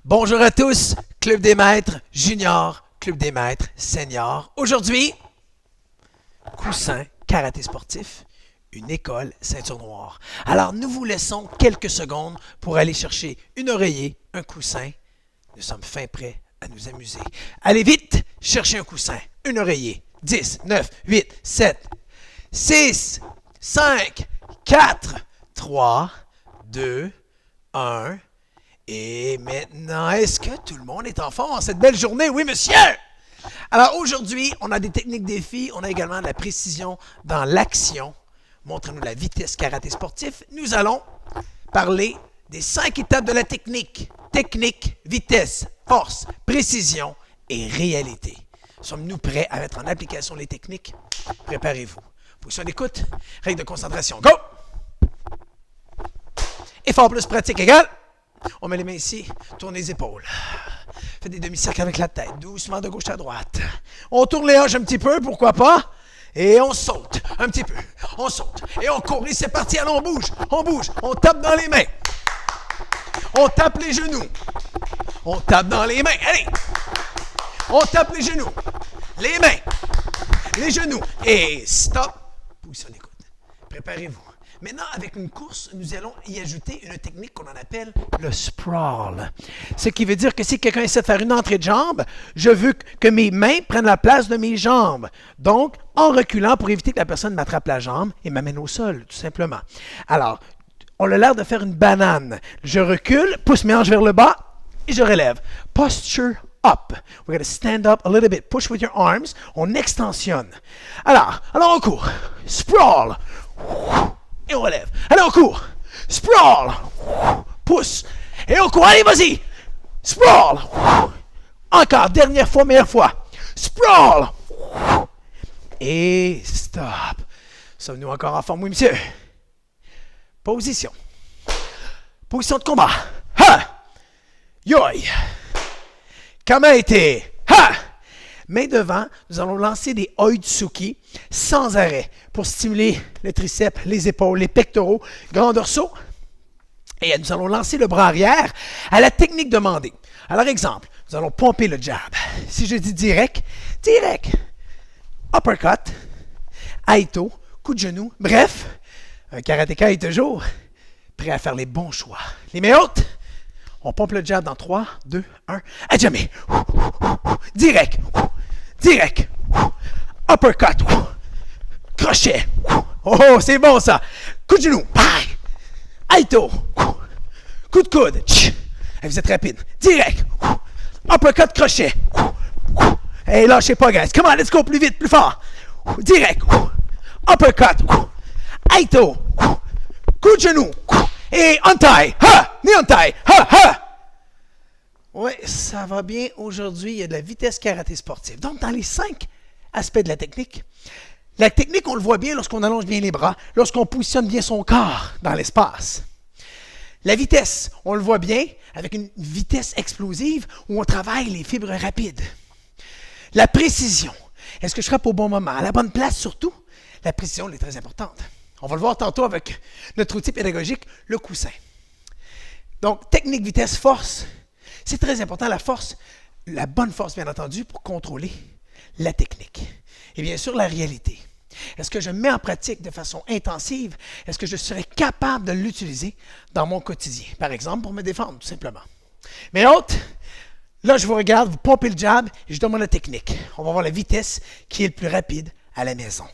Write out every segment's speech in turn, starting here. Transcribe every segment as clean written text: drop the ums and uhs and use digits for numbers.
Bonjour à tous, Club des maîtres junior, Club des maîtres senior. Aujourd'hui, coussin karaté sportif, une école ceinture noire. Alors nous vous laissons quelques secondes pour aller chercher une oreiller, un coussin. Nous sommes fin prêts à nous amuser. Allez vite, cherchez un coussin, une oreiller. 10, 9, 8, 7, 6, 5, 4, 3, 2, 1... Et maintenant, est-ce que tout le monde est en forme en cette belle journée? Oui, monsieur! Alors aujourd'hui, on a des techniques défis, on a également de la précision dans l'action. Montrez-nous la vitesse karaté sportif. Nous allons parler des 5 étapes de la technique. Technique, vitesse, force, précision et réalité. Sommes-nous prêts à mettre en application les techniques? Préparez-vous. Position d'écoute, règle de concentration. Go! Effort plus pratique égale. On met les mains ici, tourne les épaules. Faites des demi-cercles avec la tête, doucement de gauche à droite. On tourne les hanches un petit peu, pourquoi pas? Et on saute un petit peu. On saute. Et on court. Et c'est parti, allons, on bouge. On bouge. On tape dans les mains. On tape les genoux. On tape dans les mains. Allez! On tape les genoux. Les mains. Les genoux. Et stop. Position d'écoute. Préparez-vous. Maintenant, avec une course, nous allons y ajouter une technique qu'on en appelle le sprawl. Ce qui veut dire que si quelqu'un essaie de faire une entrée de jambe, je veux que mes mains prennent la place de mes jambes. Donc, en reculant pour éviter que la personne m'attrape la jambe et m'amène au sol, tout simplement. Alors, on a l'air de faire une banane. Je recule, pousse mes hanches vers le bas et je relève. Posture up. We're going to stand up a little bit. Push with your arms. On extensionne. Alors on court. Sprawl. Et on relève. Allez, on court. Sprawl. Pousse. Et on court. Allez, vas-y. Sprawl. Encore. Dernière fois, meilleure fois. Sprawl. Et stop. Sommes-nous encore en forme, oui, monsieur? Position. Position de combat. Ha! Yoi. Kamaete. Ha! Main devant, nous allons lancer des Oitsuki sans arrêt pour stimuler le triceps, les épaules, les pectoraux, grand dorsaux. Et nous allons lancer le bras arrière à la technique demandée. Alors, exemple, nous allons pomper le jab. Si je dis direct, direct. Uppercut, Aito, coup de genou. Bref, un karatéka est toujours prêt à faire les bons choix. Les mains hautes. On pompe le jab dans 3, 2, 1. Adjamé. Direct. Direct. Uppercut. Crochet. Oh, c'est bon ça. Coup de genou. Bye. Aito. Coup de coude. Vous êtes rapide. Direct. Uppercut, crochet. Hey, lâchez pas, guys. Come on, let's go plus vite, plus fort. Direct. Uppercut. Aito. Coup de genou. Et on-tie. Ha! Ni on-tie. Ha! Ha! Oui, ça va bien aujourd'hui. Il y a de la vitesse karaté sportive. Donc, dans les 5 aspects de la technique, on le voit bien lorsqu'on allonge bien les bras, lorsqu'on positionne bien son corps dans l'espace. La vitesse, on le voit bien avec une vitesse explosive où on travaille les fibres rapides. La précision. Est-ce que je frappe au bon moment? À la bonne place surtout? La précision, elle est très importante. On va le voir tantôt avec notre outil pédagogique, le coussin. Donc, technique, vitesse, force. C'est très important, la force, la bonne force, bien entendu, pour contrôler la technique. Et bien sûr, la réalité. Est-ce que je mets en pratique de façon intensive? Est-ce que je serai capable de l'utiliser dans mon quotidien? Par exemple, pour me défendre, tout simplement. Mais autres, là, je vous regarde, vous pompez le jab et je demande la technique. On va voir la vitesse qui est le plus rapide à la maison.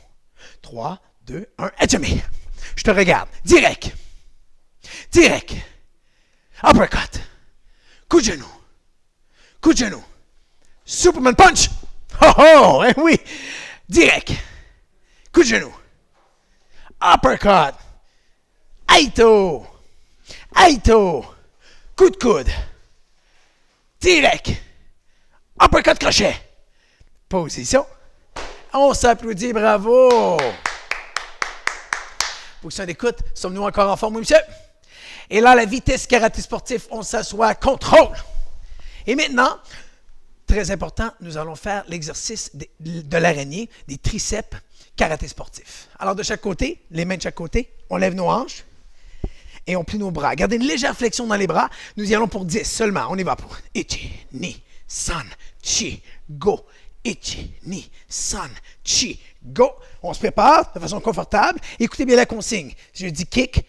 3, 2, 1, adjamé. Je te regarde. Direct. Direct. Uppercut. Coup de genou. Coup de genou. Superman punch. Oh oh, eh oui. Direct. Coup de genou. Uppercut. Aito. Aito. Coup de coude. Direct. Uppercut crochet. Position. On s'applaudit, bravo. Position d'écoute. Sommes-nous encore en forme, oui, monsieur? Et là, la vitesse karaté sportif, on s'assoit, contrôle. Et maintenant, très important, nous allons faire l'exercice de l'araignée, des triceps karaté sportif. Alors, de chaque côté, les mains de chaque côté, on lève nos hanches Et on plie nos bras. Gardez une légère flexion dans les bras. Nous y allons pour 10 seulement. On y va pour ichi, ni, san, chi, go. Ichi, ni, san, chi, go. On se prépare de façon confortable. Écoutez bien la consigne. Si je dis kick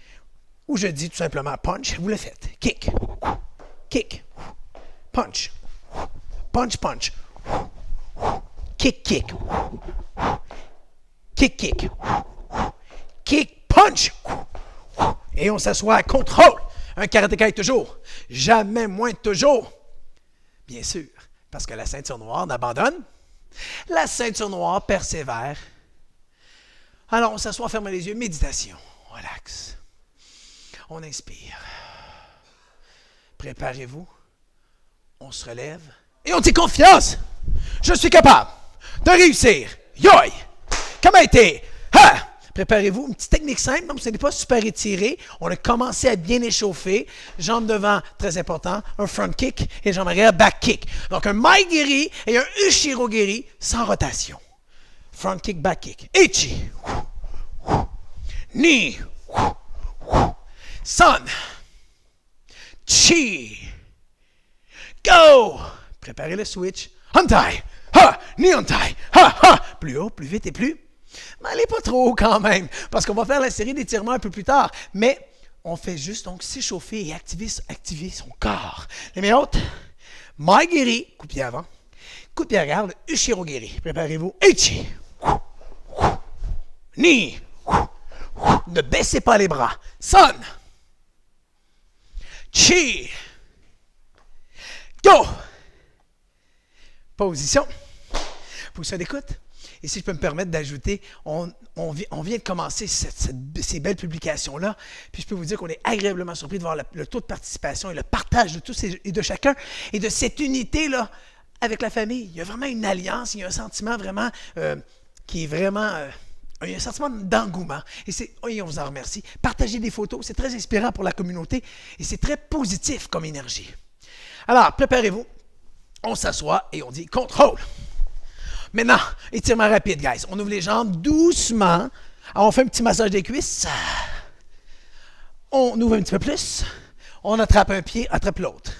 ou je dis tout simplement punch, vous le faites. Kick, kick, punch, punch, punch, kick, kick, kick, kick, kick, punch. Et on s'assoit à contrôle. Un karatéka est toujours, jamais moins de toujours. Bien sûr, parce que la ceinture noire n'abandonne. La ceinture noire persévère. Alors, on s'assoit, ferme les yeux, méditation. Relax. On inspire. Préparez-vous. On se relève. Et on dit confiance. Je suis capable de réussir. Yoï! Comment était? Ha! Préparez-vous. Une petite technique simple, donc ce n'est pas super étiré. On a commencé à bien échauffer. Jambes devant, très important. Un front kick et jambes arrière, back kick. Donc un Maigiri et un Ushiro-giri sans rotation. Front kick, back kick. Ichi. Ni. San. Chi. Go. Préparez le switch. Hantai. Ha. Ni hantai. Ha. Ha. Plus haut, plus vite et plus. Mais allez pas trop haut quand même, parce qu'on va faire la série d'étirements un peu plus tard. Mais on fait juste donc s'échauffer et activer son corps. Les mains hautes. Maigiri, coup de pied avant. Coup de pied arrière, le Ushiro-giri. Préparez-vous. Ichi. Ni. Ne baissez pas les bras. San. Chi. Go. Position. Position d'écoute. Et si je peux me permettre d'ajouter, on vient de commencer ces belles publications-là. Puis je peux vous dire qu'on est agréablement surpris de voir le taux de participation et le partage de tous et de chacun et de cette unité-là avec la famille. Il y a vraiment une alliance, il y a un sentiment vraiment qui est vraiment... il y a un sentiment d'engouement. Et on vous en remercie. Partagez des photos, c'est très inspirant pour la communauté et c'est très positif comme énergie. Alors, préparez-vous. On s'assoit et on dit contrôle. Maintenant, étirement rapide, guys. On ouvre les jambes doucement. Alors, on fait un petit massage des cuisses. On ouvre un petit peu plus. On attrape un pied, attrape l'autre.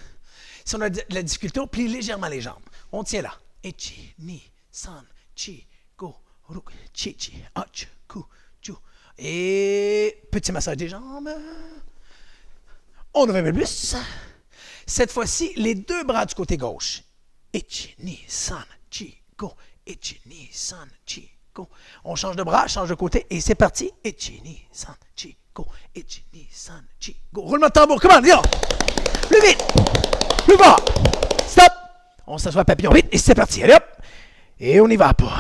Si on a de la difficulté, on plie légèrement les jambes. On tient là. Ichi, ni, san, chi, go, ruk, chi, chi, ach, ku, chu. Et petit massage des jambes. On ouvre un peu plus. Cette fois-ci, les deux bras du côté gauche. Ichi, ni, san, chi, go. Ichi, ni, san, chi, go. On change de bras, change de côté et c'est parti. Ichi, ni, san, chi, go. Ichi, ni, san, chi, go. Roulement de tambour, comment dire? Plus vite, plus bas. Stop. On s'assoit papillon vite et c'est parti. Allez hop. Et on y va pour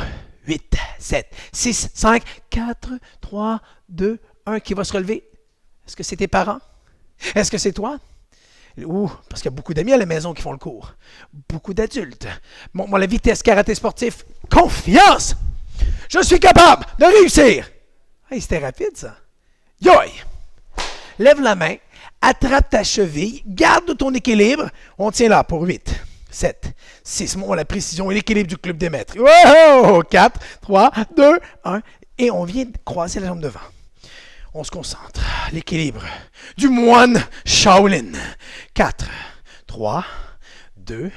8, 7, 6, 5, 4, 3, 2, 1. Qui va se relever? Est-ce que c'est tes parents? Est-ce que c'est toi? Ou, parce qu'il y a beaucoup d'amis à la maison qui font le cours. Beaucoup d'adultes. Montre-moi la vitesse karaté sportif. Confiance! Je suis capable de réussir! Hey, c'était rapide, ça. Yoï! Lève la main, attrape ta cheville, garde ton équilibre. On tient là pour 8, 7, 6. Montre-moi la précision et l'équilibre du club des maîtres. Wow! 4, 3, 2, 1. Et on vient de croiser la jambe devant. On se concentre. L'équilibre du moine Shaolin. 4, 3, 2,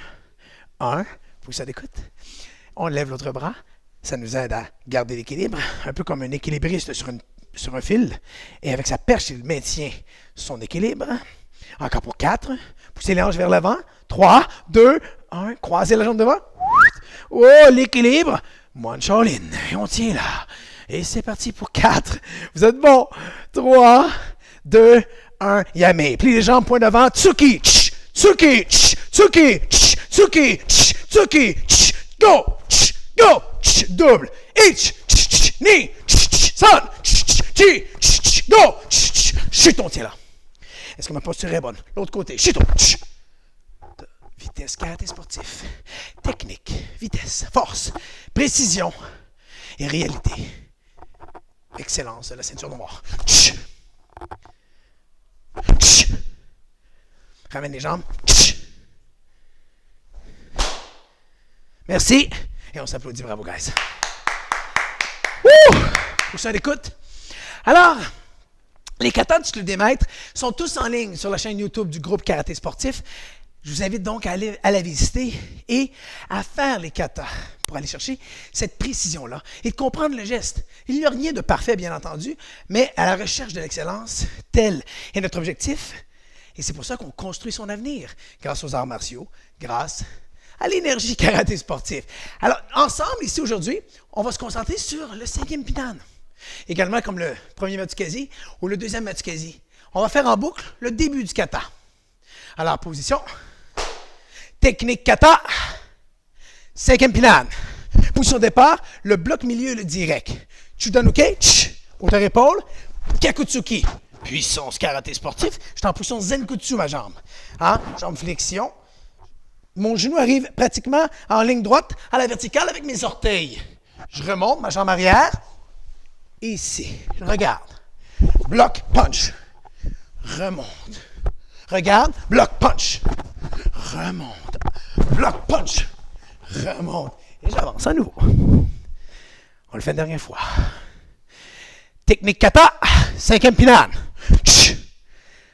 1. Faut que ça découte. On lève l'autre bras. Ça nous aide à garder l'équilibre. Un peu comme un équilibriste sur un fil. Et avec sa perche, il maintient son équilibre. Encore pour 4. Poussez les hanches vers l'avant. 3, 2, 1. Croisez la jambe devant. Oh, l'équilibre. Moine Shaolin. Et on tient là. Et c'est parti pour 4. Vous êtes bon. 3, 2, 1. Yamé. Plie les jambes, point devant. Tsuki. Tch, tsuki. Tch, tsuki. Tch, tsuki. Tch, tsuki. Tch, go. Tch, go. Tch, double. Ich. Tch, tch, ni. Tch, tch, san. Tch, tch, chi. Tch, tch, go. Tch, tch. Chut, on tient là. Est-ce que ma posture est bonne? L'autre côté. Chut, tch. Vitesse, karaté sportif. Technique, vitesse, force, précision et réalité. Excellence de la ceinture noire. Tch. Tch. Ramène les jambes. Tch. Merci. Et on s'applaudit. Bravo, guys. Poussez d'écoute. Alors, Les katas du Club des maîtres sont tous en ligne sur la chaîne YouTube du groupe Karaté Sportif. Je vous invite donc à aller à la visiter et à faire les katas pour aller chercher cette précision-là et de comprendre le geste. Il n'y a rien de parfait, bien entendu, mais à la recherche de l'excellence, tel est notre objectif. Et c'est pour ça qu'on construit son avenir, grâce aux arts martiaux, grâce à l'énergie karaté sportif. Alors, ensemble, ici aujourd'hui, on va se concentrer sur le 5e Pinan. Également comme le premier Matsukesi ou le deuxième Matsukesi. On va faire en boucle le début du kata. Alors, position, technique kata, 5e Pinan. Position de départ, le bloc milieu, le direct. Chudanuke, hauteur épaule, Kakutsuki. Puissance karaté sportif, je suis en position Zenkutsu, ma jambe. Hein? Jambe flexion. Mon genou arrive pratiquement en ligne droite à la verticale avec mes orteils. Je remonte ma jambe arrière. Et ici, je regarde. Bloc, punch. Remonte. Regarde, bloc, punch. Remonte. Bloc, punch. Remonte. Et j'avance à nouveau. On le fait une dernière fois. Technique kata, 5e Pinan.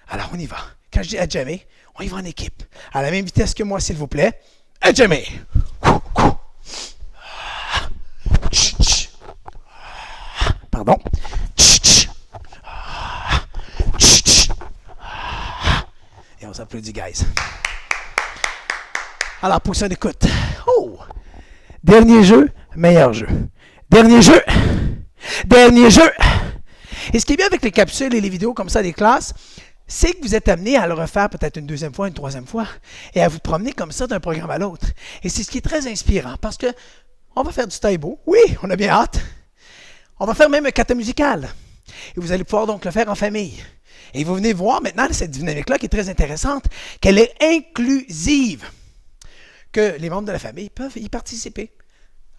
Alors, on y va. Quand je dis Hajime, on y va en équipe. À la même vitesse que moi, s'il vous plaît. Hajime. Pardon. Et on s'applaudit, guys. Alors, position d'écoute. Oh! Dernier jeu, meilleur jeu. Dernier jeu. Dernier jeu. Et ce qui est bien avec les capsules et les vidéos comme ça des classes, c'est que vous êtes amené à le refaire peut-être une deuxième fois, une troisième fois, et à vous promener comme ça d'un programme à l'autre. Et c'est ce qui est très inspirant, parce que on va faire du taïbo. Oui, on a bien hâte. On va faire même un kata musical. Et vous allez pouvoir donc le faire en famille. Et vous venez voir maintenant cette dynamique-là qui est très intéressante, qu'elle est inclusive, que les membres de la famille peuvent y participer.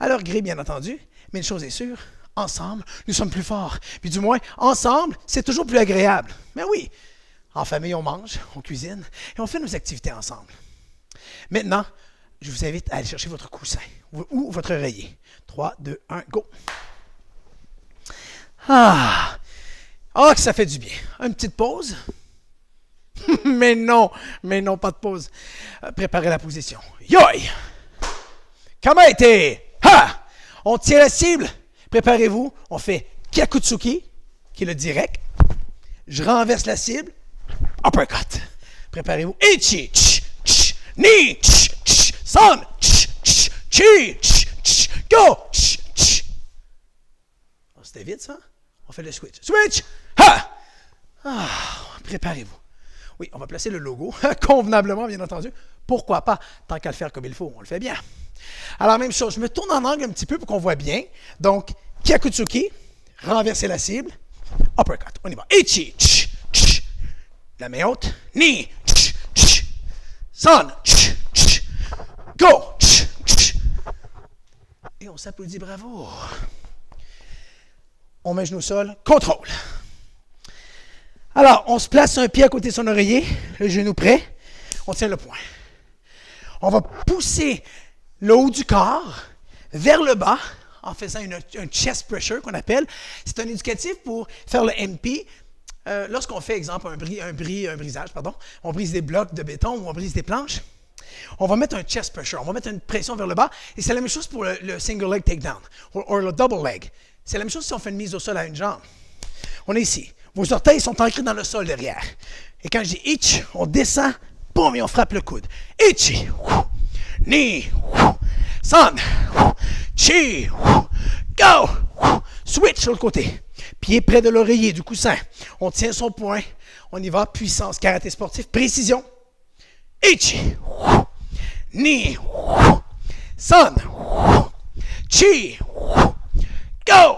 À leur gré, bien entendu, mais une chose est sûre, ensemble, nous sommes plus forts. Puis du moins, ensemble, c'est toujours plus agréable. Mais oui, en famille, on mange, on cuisine et on fait nos activités ensemble. Maintenant, je vous invite à aller chercher votre coussin ou votre oreiller. 3, 2, 1, go! Ah! Ah, que ça fait du bien. Une petite pause. mais non, pas de pause. Préparez la position. Yoi! Kamaete! Ha! On tient la cible. Préparez-vous. On fait Kyakutsuki, qui est le direct. Je renverse la cible. Uppercut. Préparez-vous. Ichi! Ch, ch, ni! Ch, ch, san! Ch, ch, chi! Ch, ch, go! Ch, ch. Oh, c'était vite, ça? On fait le switch. Switch! Ha! Ah, préparez-vous. Oui, on va placer le logo, convenablement, bien entendu. Pourquoi pas? Tant qu'à le faire comme il faut, on le fait bien. Alors, même chose, je me tourne en angle un petit peu pour qu'on voit bien. Donc, Kyakutsuki, renverser la cible. Uppercut, on y va. Ichi, ch, ch. La main haute. Ni, ch, ch. San, ch, ch. Go, ch, ch. Et on s'applaudit, bravo. On met le genou au sol, contrôle. Alors, on se place un pied à côté de son oreiller, le genou prêt, on tient le poing. On va pousser le haut du corps vers le bas en faisant un chest pressure qu'on appelle. C'est un éducatif pour faire le MP. Lorsqu'on fait, exemple, un brisage, on brise des blocs de béton ou on brise des planches, on va mettre un chest pressure, on va mettre une pression vers le bas et c'est la même chose pour le single leg takedown ou le double leg. C'est la même chose si on fait une mise au sol à une jambe. On est ici. Vos orteils sont ancrés dans le sol derrière. Et quand je dis itch, on descend, boum, et on frappe le coude. Ichi, ni, san, chi, go, switch sur le côté. Pied près de l'oreiller, du coussin. On tient son poing. On y va, puissance, karaté sportif, précision. Ichi, ni, san, chi, go.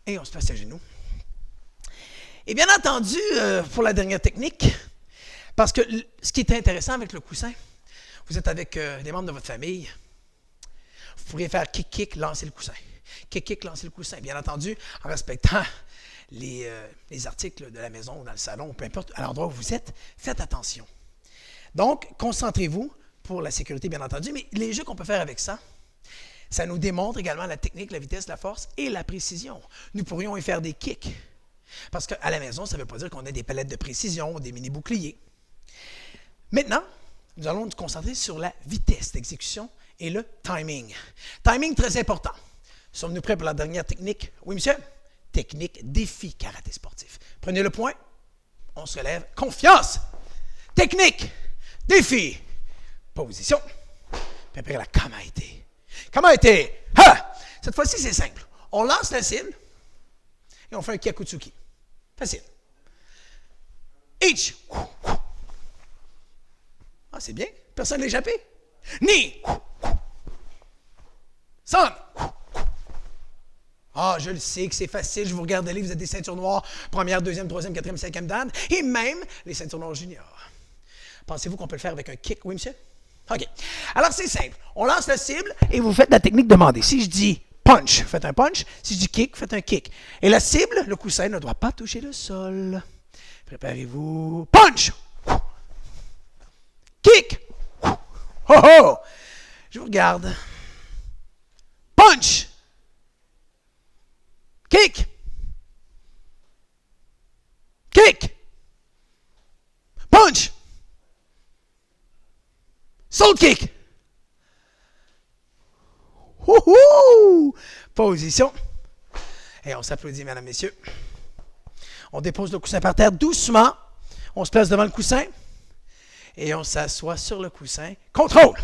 Et on se place à genoux. Et bien entendu, pour la dernière technique, parce que ce qui est intéressant avec le coussin, vous êtes avec des membres de votre famille, vous pourriez faire kick-kick, lancer le coussin. Kick-kick, lancer le coussin. Bien entendu, en respectant les articles de la maison ou dans le salon, ou peu importe, à l'endroit où vous êtes, faites attention. Donc, concentrez-vous pour la sécurité, bien entendu, mais les jeux qu'on peut faire avec ça, ça nous démontre également la technique, la vitesse, la force et la précision. Nous pourrions y faire des kicks Parce qu'à la maison, ça ne veut pas dire qu'on a des palettes de précision ou des mini-boucliers. Maintenant, nous allons nous concentrer sur la vitesse d'exécution et le timing. Timing très important. Sommes-nous prêts pour la dernière technique? Oui, monsieur? Technique défi karaté sportif. Prenez le point. On se relève. Confiance. Technique. Défi. Position. Préparez la kamaité. Kamaité. Ha! Cette fois-ci, c'est simple. On lance la cible et on fait un kyakutsuki. Facile. Ichi. Ah, c'est bien. Personne ne l'a échappé. Ni. San. Ah, je le sais que c'est facile. Je vous regarde aller. Vous êtes des ceintures noires. Première, deuxième, troisième, quatrième, cinquième dan. Et même les ceintures noires juniors. Pensez-vous qu'on peut le faire avec un kick? Oui, monsieur? OK. Alors, c'est simple. On lance la cible et vous faites la technique demandée. Si je dis punch, faites un punch. Si je dis kick, faites un kick. Et la cible, le coussin, ne doit pas toucher le sol. Préparez-vous. Punch! Kick! Oh oh! Je vous regarde. Punch! Kick! Kick! Punch! Soul kick! Wouhou! Position. Et on s'applaudit, mesdames, messieurs. On dépose le coussin par terre doucement. On se place devant le coussin. Et on s'assoit sur le coussin. Contrôle!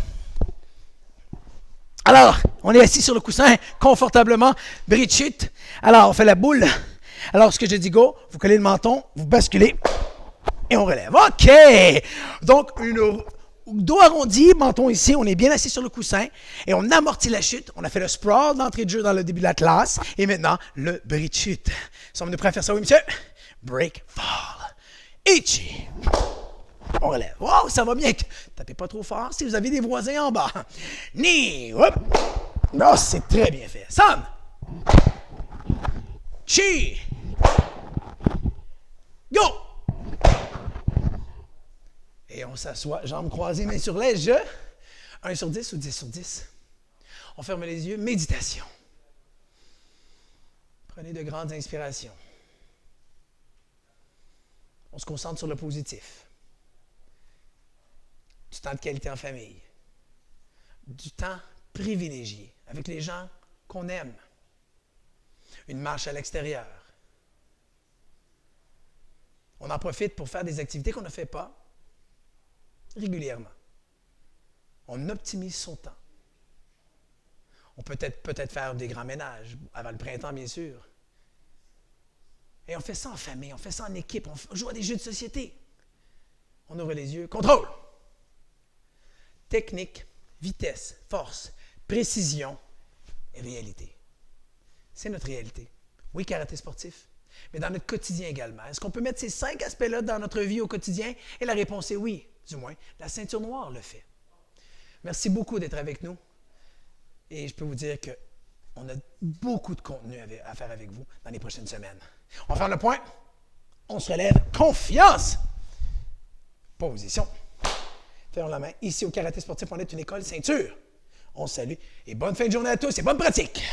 Alors, on est assis sur le coussin, confortablement. Bridge chute. Alors, on fait la boule. Alors, ce que je dis go, vous collez le menton, vous basculez. Et on relève. OK! Donc, dos arrondi, menton ici, on est bien assis sur le coussin et on amortit la chute. On a fait le sprawl d'entrée de jeu dans le début de la classe et maintenant le bridge chute. Sommes-nous prêts à faire ça, oui, monsieur? Break, fall. Ichi. On relève. Wow, ça va bien. Tapez pas trop fort si vous avez des voisins en bas. Ni. Hop. Oh, c'est très bien fait. San. Chi. Go. Et on s'assoit, jambes croisées, mains sur les jeux. 1 sur 10 ou 10 sur 10. On ferme les yeux. Méditation. Prenez de grandes inspirations. On se concentre sur le positif. Du temps de qualité en famille. Du temps privilégié avec les gens qu'on aime. Une marche à l'extérieur. On en profite pour faire des activités qu'on ne fait pas régulièrement. On optimise son temps. On peut peut-être faire des grands ménages, avant le printemps, bien sûr. Et on fait ça en famille, on fait ça en équipe, on joue à des jeux de société. On ouvre les yeux. Contrôle! Technique, vitesse, force, précision et réalité. C'est notre réalité. Oui, karaté sportif, mais dans notre quotidien également. Est-ce qu'on peut mettre ces 5 aspects-là dans notre vie au quotidien? Et la réponse est oui, du moins. La ceinture noire le fait. Merci beaucoup d'être avec nous. Et je peux vous dire qu'on a beaucoup de contenu à faire avec vous dans les prochaines semaines. On va faire le point. On se relève. Confiance! Position. Fermons la main. Ici au Karaté Sportif, on est une école ceinture. On salue et bonne fin de journée à tous et bonne pratique!